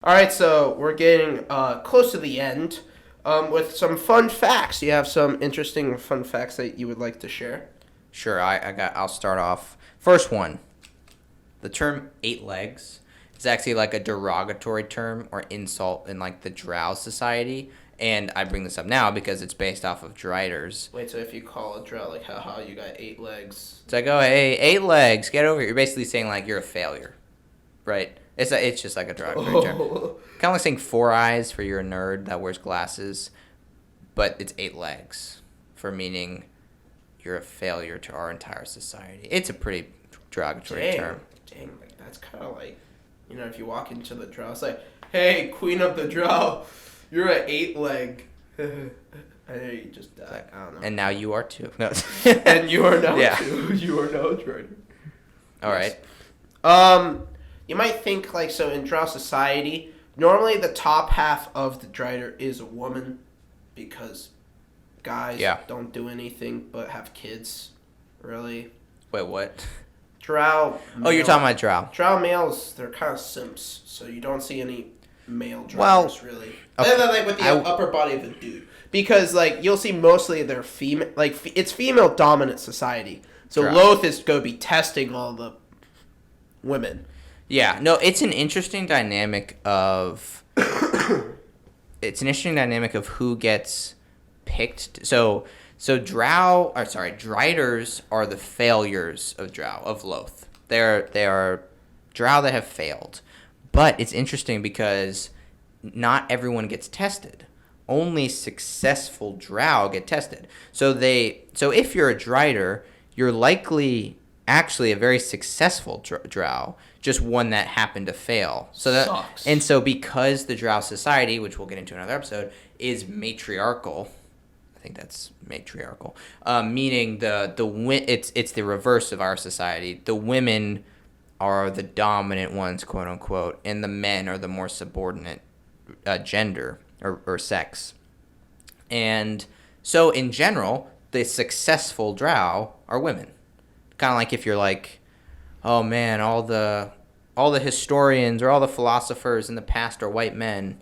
All right, so we're getting close to the end with some fun facts. You have some interesting fun facts that you would like to share? Sure, I'll start off. First one. The term eight legs is actually like a derogatory term or insult in like the drow society. And I bring this up now because it's based off of Driders. Wait, so if you call a drow like, haha, you got 8 legs. It's like, oh, hey, 8 legs, get over here. You're basically saying like you're a failure, right? It's just like a derogatory term. Kind of like saying 4 eyes for you're a nerd that wears glasses, but it's 8 legs for meaning you're a failure to our entire society. It's a pretty derogatory term. Dang, like that's kind of like, if you walk into the drow, it's like, hey, queen of the drow, you're an 8 leg. I know you just died. I don't know. And now you are too. No. And you are now too. You are now Drider. All right. You might think like so in drow society, normally the top half of the Drider is a woman because guys don't do anything but have kids, really. Wait, what? Drow. Oh, you're talking about drow. Drow males, they're kind of simps, so you don't see any male Driders really. Okay. Other than like with the upper body of a dude, because like you'll see mostly they're female. Like it's female dominant society, so Drow. Loth is going to be testing all the women. Yeah, no, it's an interesting dynamic of who gets picked. So Driders are the failures of drow of Loth. They are drow that have failed. But it's interesting because not everyone gets tested. Only successful drow get tested. So if you're a Drider, you're likely actually a very successful drow, just one that happened to fail. Sucks. And so because the drow society, which we'll get into in another episode, is matriarchal, I think that's matriarchal, meaning it's the reverse of our society. The women are the dominant ones, quote unquote, and the men are the more subordinate gender or sex. And so in general, the successful drow are women. Kind of like if you're like, oh man, all the historians or all the philosophers in the past are white men.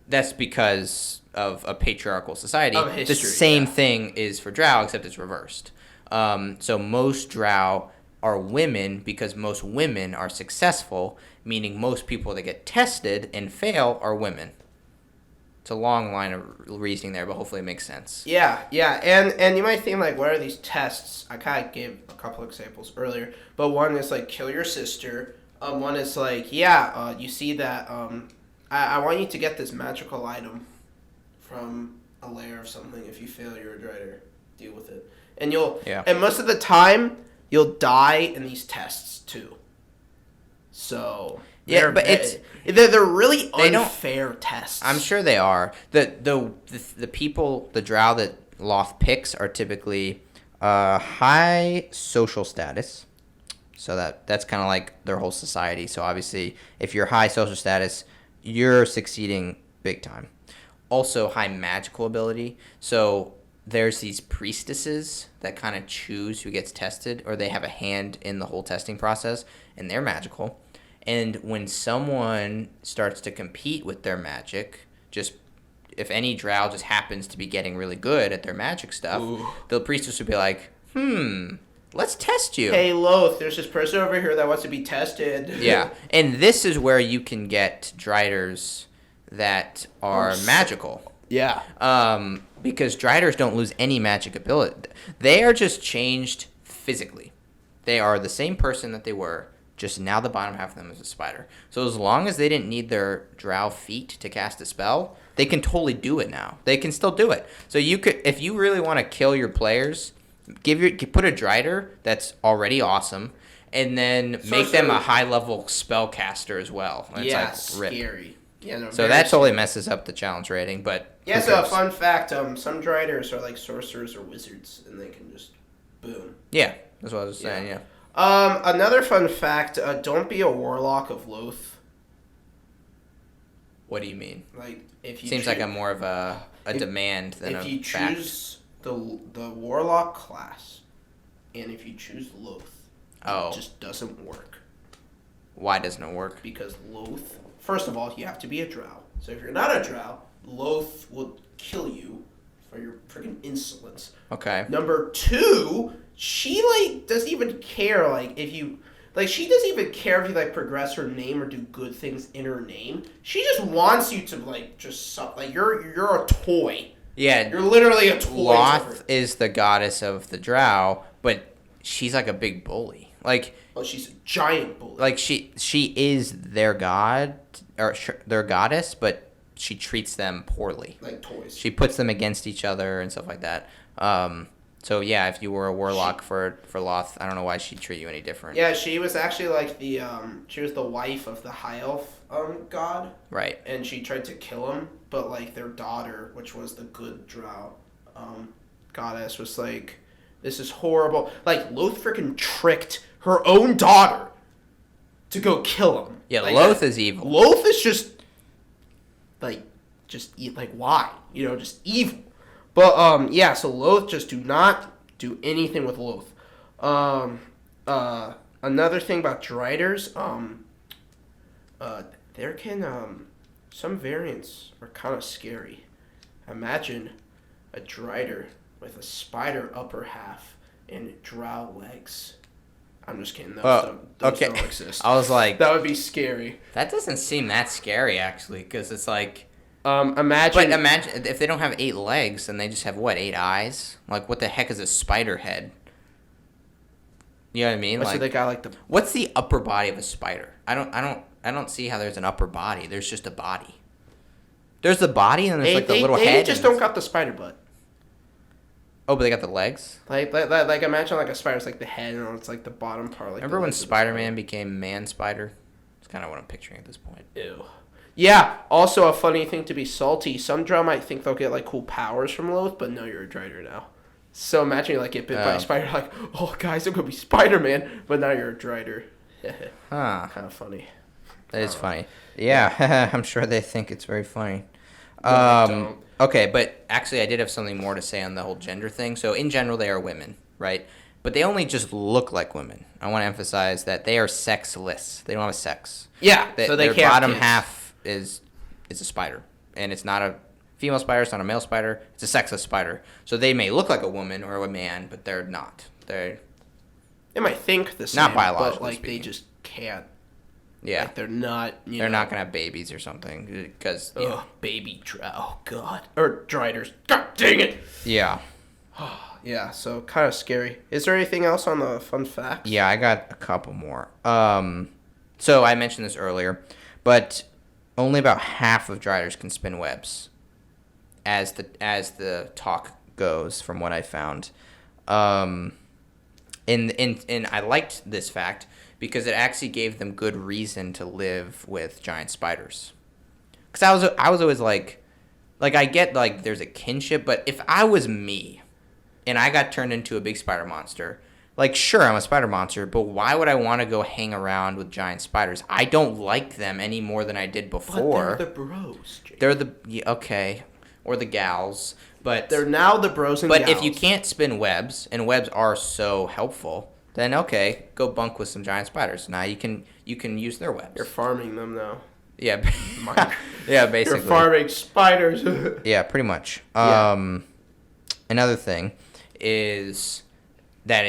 That's because of a patriarchal society. History, the same thing is for drow, except it's reversed. So most drow are women because most women are successful, meaning most people that get tested and fail are women. It's a long line of reasoning there, but hopefully it makes sense. Yeah, and you might think like, what are these tests? I kind of gave a couple examples earlier, but one is like kill your sister. One is like, you see that I want you to get this magical item from a lair of something. If you fail, you're a Drider. Deal with it, and and most of the time you'll die in these tests too. So. They're really unfair tests. I'm sure they are. The people, the drow that Loth picks are typically high social status. So that's kind of like their whole society. So obviously, if you're high social status, you're succeeding big time. Also, high magical ability. So there's these priestesses that kind of choose who gets tested, or they have a hand in the whole testing process, and they're magical. And when someone starts to compete with their magic, just if any drow just happens to be getting really good at their magic stuff, the priestess would be like, let's test you. Hey, Loth, there's this person over here that wants to be tested. Yeah, and this is where you can get Driders that are magical. Yeah. Because Driders don't lose any magic ability. They are just changed physically. They are the same person that they were. Just now the bottom half of them is a spider. So as long as they didn't need their drow feet to cast a spell, they can totally do it now. They can still do it. So you could, if you really want to kill your players, put a Drider that's already awesome, and then make them a high-level spellcaster as well. And it's like scary. Yeah, no, so that totally messes up the challenge rating, but yeah. So a fun fact: some Driders are like sorcerers or wizards, and they can just boom. Yeah, that's what I was saying. Yeah. Another fun fact, don't be a warlock of Loth. What do you mean? Like, if you seems like a more of a demand than a fact. If you choose the warlock class, and if you choose Loth, it just doesn't work. Why doesn't it work? Because Loth first of all, you have to be a drow. So if you're not a drow, Loth will kill you for your freaking insolence. Okay. Number 2, she like doesn't even care like if you like she doesn't even care if you like progress her name or do good things in her name. She just wants you to like just suck. Like you're a toy. Yeah. You're literally a toy. Loth is the goddess of the drow, but she's like a big bully. Like, oh, she's a giant bully. Like she is their god or their goddess, but she treats them poorly. Like toys. She puts them against each other and stuff like that. So yeah, if you were a warlock for Loth, I don't know why she'd treat you any different. Yeah, she was actually like she was the wife of the high elf god. Right. And she tried to kill him, but like their daughter, which was the good drow goddess, was like, this is horrible. Like Loth freaking tricked her own daughter to go kill him. Yeah, like, Loth is evil. Loth is just why? Just evil. But yeah, so Loth, just do not do anything with Loth. Another thing about Driders, there can some variants are kind of scary. Imagine a Drider with a spider upper half and drow legs. I'm just kidding. Those don't exist. I was like, that would be scary. That doesn't seem that scary actually, because it's like. Imagine if they don't have 8 legs and they just have 8 eyes. Like, what the heck is a spider head? You know what I mean? So they got like the. What's the upper body of a spider? I don't see how there's an upper body. There's just a body. There's the body and there's the little head. They just don't got the spider butt. Oh, but they got the legs. Like imagine like a spider's like the head and it's like the bottom part. Like remember when Spider-Man became Man Spider? It's kind of what I'm picturing at this point. Ew. Yeah, also a funny thing to be salty. Some drow might think they'll get like cool powers from Loth, but no, you're a Drider now. So imagine you like get bit by a spider, like, oh guys, I'm gonna be Spider-Man, but now you're a Drider. Huh. Kind of funny. That is funny. Yeah, I'm sure they think it's very funny. No, they don't. Okay, but actually I did have something more to say on the whole gender thing. So in general, they are women, right? But they only just look like women. I want to emphasize that they are sexless. They don't have a sex. Yeah, so they their can't bottom kiss. half is a spider, and it's not a female spider. It's not a male spider. It's a sexless spider. So they may look like a woman or a man, but they're not. They might think the same, not biologically but like speaking. they just can't. Yeah, like they're not. They're not gonna have babies or something because baby drow, God, or Driders, God dang it. Yeah. Yeah, so kind of scary. Is there anything else on the fun facts? Yeah, I got a couple more. So I mentioned this earlier, but only about half of Driders can spin webs, as the talk goes, from what I found. And I liked this fact because it actually gave them good reason to live with giant spiders. Because I was always like I get like there's a kinship, but if I was me, and I got turned into a big spider monster, like, sure, I'm a spider monster, but why would I want to go hang around with giant spiders? I don't like them any more than I did before. But they're the bros, Jake. They're okay, or the gals, but they're now the bros and gals. But if you can't spin webs, and webs are so helpful, then okay, go bunk with some giant spiders. Now you can use their webs. You're farming them now. Yeah, yeah, basically. You're farming spiders. Yeah, pretty much. Another thing is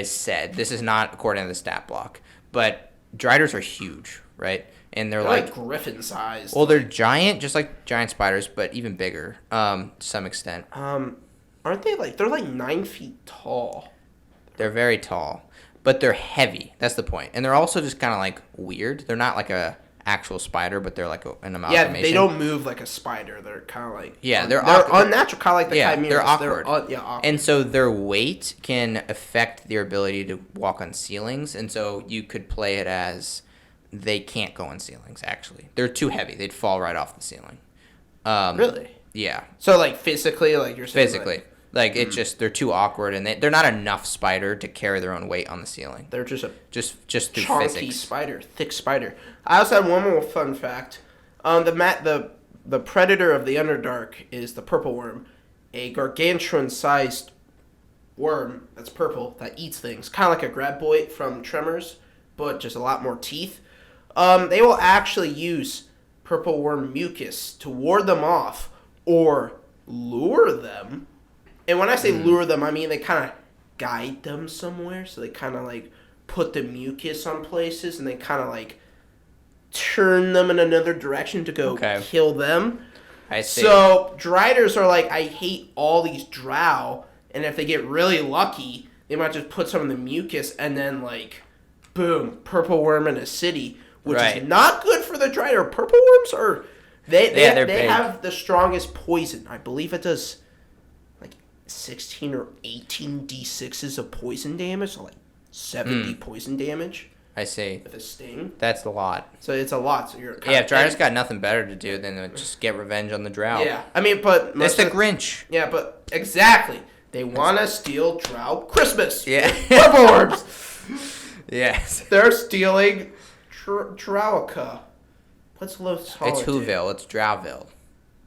said, this is not according to the stat block, but Driders are huge, right? And they're like griffin sized. Well, they're giant, just like giant spiders, but even bigger, to some extent. Aren't they they're like 9 feet tall? They're very tall, but they're heavy. That's the point. And they're also just kind of like weird. They're not like a actual spider, but they're like an amalgamation. Yeah, they don't move like a spider. They're kind of like they're unnatural, kind of like the chimeras. They're awkward. Awkward. And so their weight can affect their ability to walk on ceilings, and so you could play it as they can't go on ceilings. Actually, they're too heavy. They'd fall right off the ceiling. Really? Yeah. So physically, you're saying physically. It's just they're too awkward, and they're not enough spider to carry their own weight on the ceiling. They're just just through chunky physics. Spider, thick spider. I also had one more fun fact. The predator of the Underdark is the purple worm, a gargantuan-sized worm that's purple that eats things, kind of like a graboid from Tremors, but just a lot more teeth. They will actually use purple worm mucus to ward them off or lure them. And when I say lure them, I mean they kind of guide them somewhere. So they kind of like put the mucus on places and they kind of like turn them in another direction to go kill them. I see. So Driders are like, I hate all these drow, and if they get really lucky, they might just put some of the mucus and then like, boom, purple worm in a city, which is not good for the Drider. Purple worms are they have the strongest poison. I believe it does like 16 or 18 d6s of poison damage, so like 70 poison damage. I see. With a sting. That's a lot. So it's a lot. So you're if Drider's got nothing better to do than to just get revenge on the drow. Yeah, I mean, but it's the Grinch. Yeah, but exactly, they want to steal drow Christmas. Yeah, purple worms. Yes, they're stealing Drowica. What's Loth's holiday? It's Whoville. It's Drowville.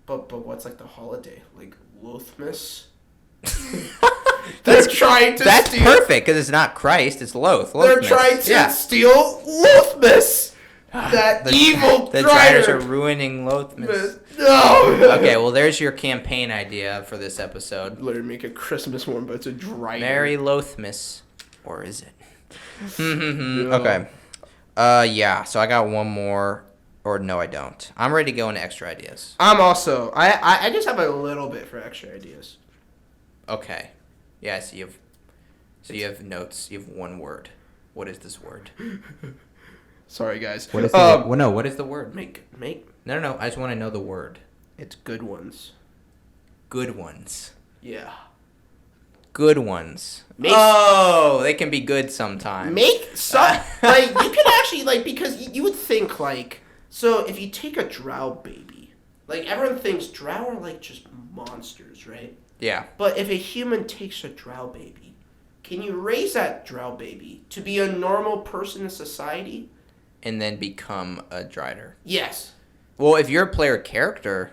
But what's like the holiday? Like Lothmas. They're trying to That's steal... perfect, because it's not Christ, it's Loth. They're trying to steal Lothmas! That evil The Drider. Driders are ruining Lothmas. No! Okay, well, there's your campaign idea for this episode. Literally make a Christmas one, but it's a Drider. Merry Lothmas. Or is it? Okay. Yeah, so I got one more. Or no, I don't. I'm ready to go into extra ideas. I'm also... I just have a little bit for extra ideas. Okay. Yeah, so you have notes. You have one word. What is this word? Sorry, guys. What is the what is the word? Make. No. I just want to know the word. It's good ones. Good ones. Yeah. Good ones. They can be good sometimes. Make some like you could actually like because you would think like so if you take a drow baby, like everyone thinks drow are like just monsters, right? Yeah. But if a human takes a drow baby, can you raise that drow baby to be a normal person in society? And then become a Drider. Yes. Well, if you're a player character,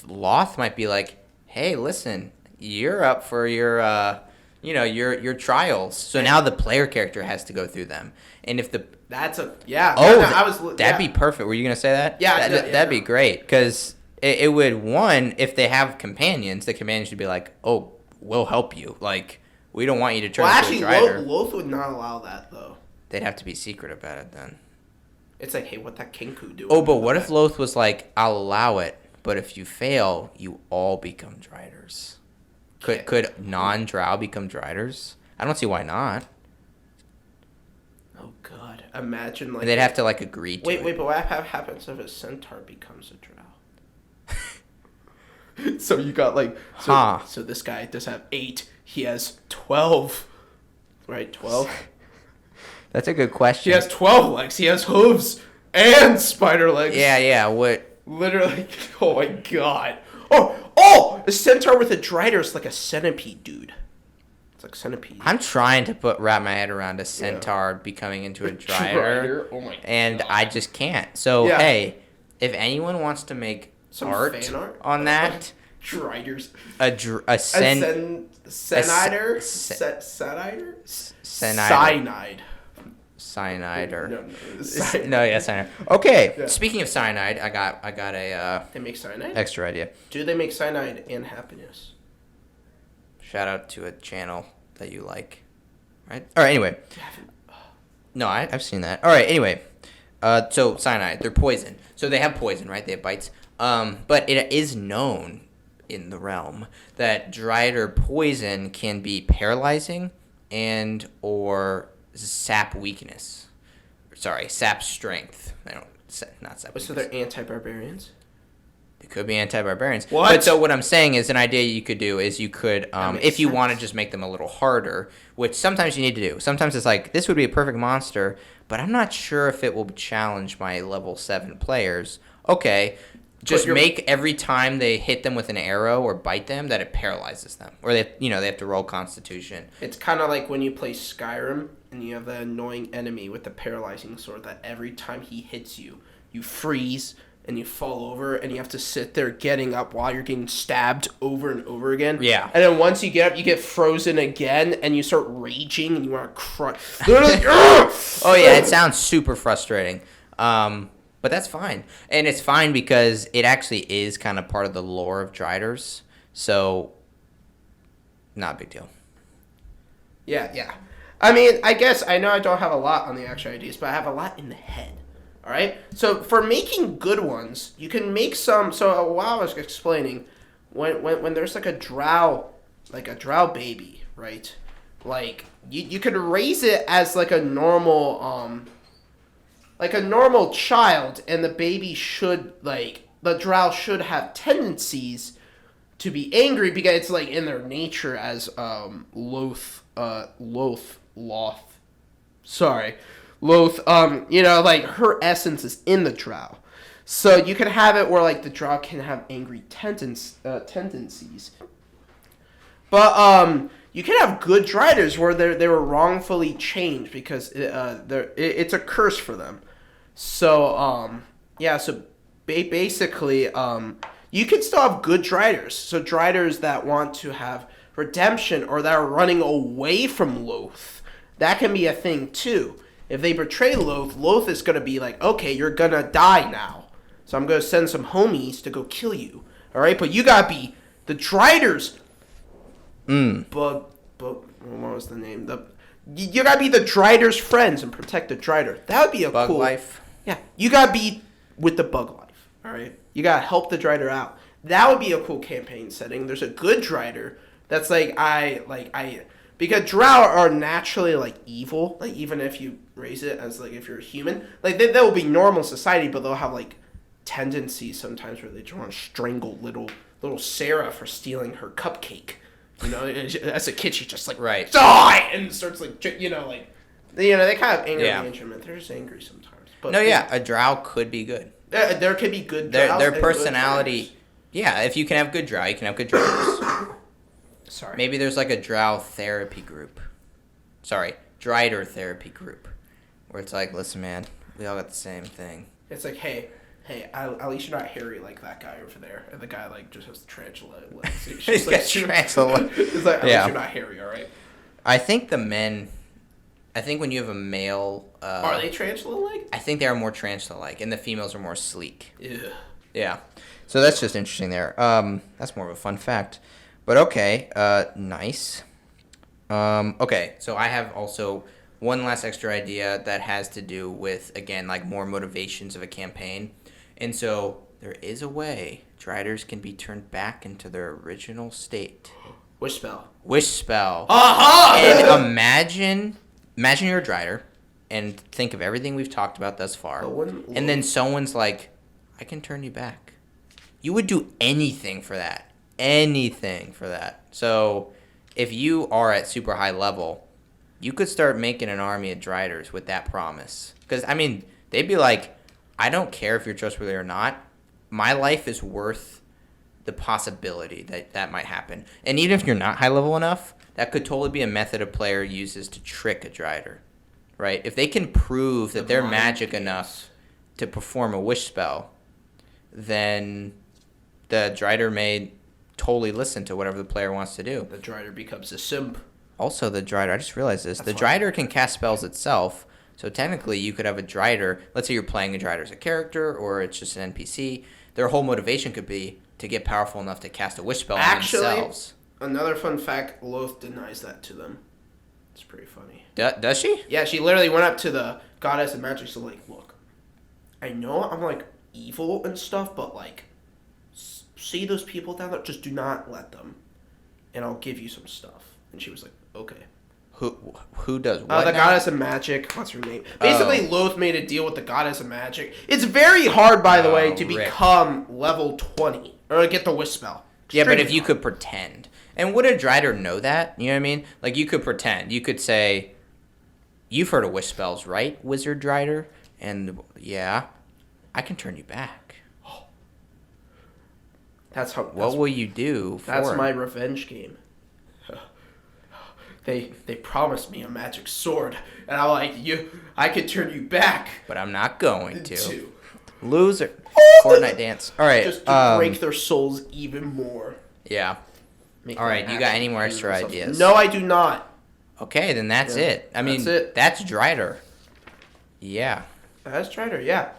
Loth might be like, hey, listen, you're up for your trials. So now the player character has to go through them. And if the... That'd be perfect. Were you going to say that? Yeah. That'd be great. Because... It would, one, if they have companions, the companions should be like, oh, we'll help you. Like, we don't want you to turn into a Drider. Loth would not allow that, though. They'd have to be secret about it, then. It's like, hey, what that Kinku do? Oh, but what if Loth was like, I'll allow it, but if you fail, you all become Driders? Could non-Drow become Driders? I don't see why not. Oh, God. Imagine, like... They'd have to, like, agree to it. Wait, but what happens if a centaur becomes a Drow? So you got like so this guy does have 8. He has 12. Right, 12? That's a good question. He has 12 legs. He has hooves and spider legs. Yeah, what? Literally, oh my god. Oh! A centaur with a Drider is like a centipede, dude. It's like centipede. I'm trying to wrap my head around a centaur becoming into a Drider. Oh my god. And I just can't. So, hey, if anyone wants to make some art fan art on that, Driders. Cyanide. Cyanide. Okay. Yeah. Speaking of cyanide, I got a they make cyanide? Extra idea. Do they make cyanide and happiness? Shout out to a channel that you like. Right? All right, anyway. No, I've seen that. All right, anyway. So cyanide, they're poison. So they have poison, right? They have bites. But it is known in the realm that Drider poison can be paralyzing and or sap weakness. Sorry, sap strength. Not sap weakness. So they're anti-barbarians? They could be anti-barbarians. What? But so what I'm saying is an idea you could do is you could, if you want to just make them a little harder, which sometimes you need to do. Sometimes it's like, this would be a perfect monster, but I'm not sure if it will challenge my level 7 players. Okay. Just make every time they hit them with an arrow or bite them that it paralyzes them, or they have to roll Constitution. It's kind of like when you play Skyrim and you have the annoying enemy with the paralyzing sword that every time he hits you, you freeze and you fall over and you have to sit there getting up while you're getting stabbed over and over again. Yeah. And then once you get up, you get frozen again and you start raging and you want to cry. Literally, oh yeah, it sounds super frustrating. But that's fine. And it's fine because it actually is kind of part of the lore of Driders. So, not a big deal. Yeah. I mean, I guess I know I don't have a lot on the actual ideas, but I have a lot in the head. All right? So, for making good ones, you can make some. So, while I was explaining, when there's like a drow baby, right? Like, you could raise it as like a normal child, and the baby should, like, the drow should have tendencies to be angry because it's like in their nature as like her essence is in the drow. So you can have it where like the drow can have angry tendencies. But you can have good Driders where they were wrongfully changed because it's a curse for them. So basically you can still have good Driders. So Driders that want to have redemption or that are running away from Loth. That can be a thing too. If they betray Loth, Loth is going to be like, okay, you're going to die now. So I'm going to send some homies to go kill you. All right? But you got to be the Driders. But what was the name? You got to be the Driders' friends and protect the Drider. That would be a Bug cool... life. Yeah. You got to be with the bug life. All right? You got to help the Drider out. That would be a cool campaign setting. There's a good Drider that's because drow are naturally like evil. Like even if you raise it as like if you're a human, like they will be normal society, but they'll have like tendencies sometimes where they just want to strangle little Sarah for stealing her cupcake. You know, as a kid, she just like die and starts like they kind of anger management. They're just angry sometimes. But a drow could be good. There could be good drows. Their personality. Yeah, if you can have good drow, you can have good Driders. Sorry. Maybe there's like a drow therapy group. Sorry, Drider therapy group. Where it's like, listen, man, we all got the same thing. It's like, hey, at least you're not hairy like that guy over there. And the guy like just has tarantula legs. He's got tarantula. It's like, at least you're not hairy, all right? I think when you have a male... are they tarantula-like? I think they are more tarantula-like, and the females are more sleek. Yeah. So that's just interesting there. That's more of a fun fact. But okay, nice. Okay, so I have also one last extra idea that has to do with, again, like more motivations of a campaign. And so there is a way Driders can be turned back into their original state. Wish spell. Aha! And imagine you're a Drider and think of everything we've talked about thus far. And then someone's like, I can turn you back. You would do anything for that. So if you are at super high level, you could start making an army of Driders with that promise. Because, I mean, they'd be like, I don't care if you're trustworthy or not. My life is worth the possibility that might happen. And even if you're not high level enough, that could totally be a method a player uses to trick a Drider, right? If they can prove that they're magic enough to perform a wish spell, then the Drider may totally listen to whatever the player wants to do. The Drider becomes a simp. Also, the Drider, I just realized this, the Drider can cast spells itself, so technically you could have a Drider, let's say you're playing a Drider as a character, or it's just an NPC, their whole motivation could be to get powerful enough to cast a wish spell on themselves. Another fun fact, Loth denies that to them. It's pretty funny. Does she? Yeah, she literally went up to the goddess of magic, so like, look, I know I'm like evil and stuff, but like, see those people down there? Just do not let them, and I'll give you some stuff. And she was like, okay. Who does what? The now? goddess of magic. What's her name? Basically, Loth made a deal with the goddess of magic. It's very hard, by the way, to become level 20 or get the wish spell. Yeah, but if you could pretend, and would a Drider know that? You know what I mean? Like you could pretend. You could say, "You've heard of wish spells, right, Wizard Drider?" And yeah, I can turn you back. What will you do? That's my revenge game. They promised me a magic sword, and I'm like, I could turn you back, but I'm not going to. Loser. Fortnite dance. All right. Just to break their souls even more. Yeah. All right. You got any more extra ideas? No, I do not. Okay, then that's it. I mean, that's Drider. Yeah. That's Drider. Yeah.